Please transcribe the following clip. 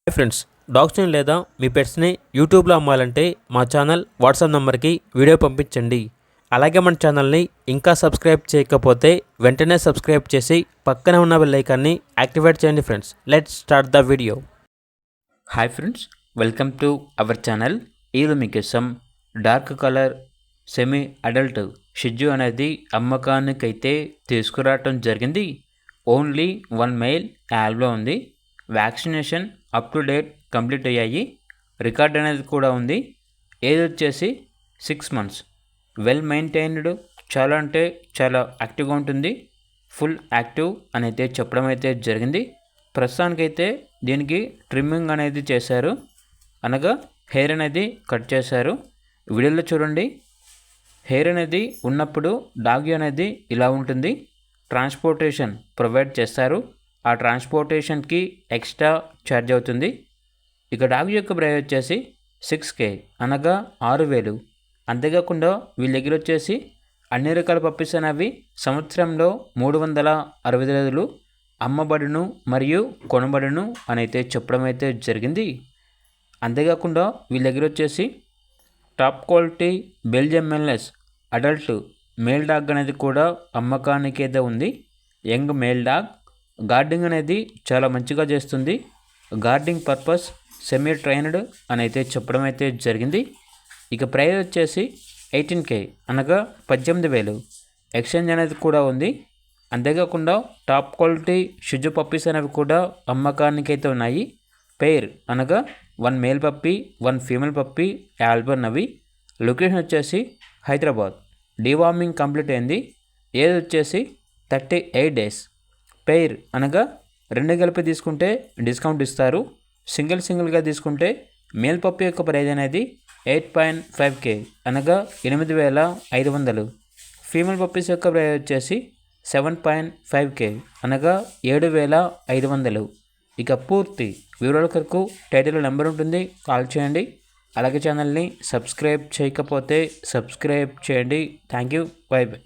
Hi friends, డాగ్స్ని లేదా మీ పెట్స్ని యూట్యూబ్లో అమ్మాలంటే మా ఛానల్ వాట్సాప్ నెంబర్కి వీడియో పంపించండి. అలాగే మన ఛానల్ని ఇంకా సబ్స్క్రైబ్ చేయకపోతే వెంటనే సబ్స్క్రైబ్ చేసి పక్కనే ఉన్న బెల్ ఐకాన్ని యాక్టివేట్ చేయండి. Friends, let's start the video. Hi friends, welcome to our channel. ఈరోజు మీకోసం డార్క్ కలర్ సెమీ అడల్ట్ షిజ్జు అనేది అమ్మకానికైతే తీసుకురావటం జరిగింది. ఓన్లీ 1 మెయిల్ యావ్లో ఉంది. Vaccination up to date complete అయ్యాయి. రికార్డ్ అనేది కూడా ఉంది. ఏజ్ వచ్చేసి 6 months. వెల్ మెయింటైన్డ్, చాలా అంటే చాలా యాక్టివ్గా ఉంటుంది. ఫుల్ యాక్టివ్ అని అయితే చెప్పడం అయితే జరిగింది. ప్రస్తుతానికైతే దీనికి ట్రిమ్మింగ్ అనేది చేశారు, అనగా హెయిర్ అనేది కట్ చేశారు. వీడియోలో చూడండి, హెయిర్ అనేది ఉన్నప్పుడు డాగ్ అనేది ఇలా ఉంటుంది. ట్రాన్స్పోర్టేషన్ ప్రొవైడ్ చేస్తారు. ఆ ట్రాన్స్పోర్టేషన్కి ఎక్స్ట్రా ఛార్జ్ అవుతుంది. ఇక డాగ్ యొక్క ప్రైస్ వచ్చేసి 6K, అనగా 6,000. అంతేకాకుండా వీళ్ళ దగ్గర వచ్చేసి అన్ని రకాల పప్పీస్ అనేవి సంవత్సరంలో 360 రోజులు అమ్మబడును మరియు కొనబడును అని అయితే చెప్పడం అయితే జరిగింది. అంతేకాకుండా వీళ్ళ దగ్గర వచ్చేసి top quality Belgium Malinois adult male dog అనేది కూడా అమ్మకానికి అయితే ఉంది. Young male dog. గార్డింగ్ అనేది చాలా మంచిగా చేస్తుంది. గార్డింగ్ పర్పస్ సెమీ ట్రైన్డ్ అని అయితే చెప్పడం అయితే జరిగింది. ఇక ప్రైస్ వచ్చేసి 18K, అనగా 18,000. ఎక్స్చేంజ్ అనేది కూడా ఉంది. అంతేకాకుండా టాప్ క్వాలిటీ షిజ్జు పప్పీస్ అనేవి కూడా అమ్మకానికి అయితే ఉన్నాయి. పెయిర్, అనగా 1 మేల్ పప్పీ 1 ఫీమేల్ పప్పీ ఆల్బన్ అవి. లొకేషన్ వచ్చేసి హైదరాబాద్. డీవార్మింగ్ కంప్లీట్ అయింది. ఏజ్ వచ్చేసి 38 days. పెయిర్, అనగా 2 కలిపి తీసుకుంటే డిస్కౌంట్ ఇస్తారు. సింగిల్గా తీసుకుంటే మేల్ పప్పీ యొక్క ప్రైజ్ అనేది 8.5K, అనగా 8,500. ఫీమేల్ పప్పీస్ యొక్క ప్రైజ్ వచ్చేసి 7.5K, అనగా 7,500. ఇక పూర్తి వివరాల కొరకు టైటిల్ నెంబర్ ఉంటుంది, కాల్ చేయండి. అలాగే ఛానల్ని సబ్స్క్రైబ్ చేయకపోతే సబ్స్క్రైబ్ చేయండి. Thank you. By by.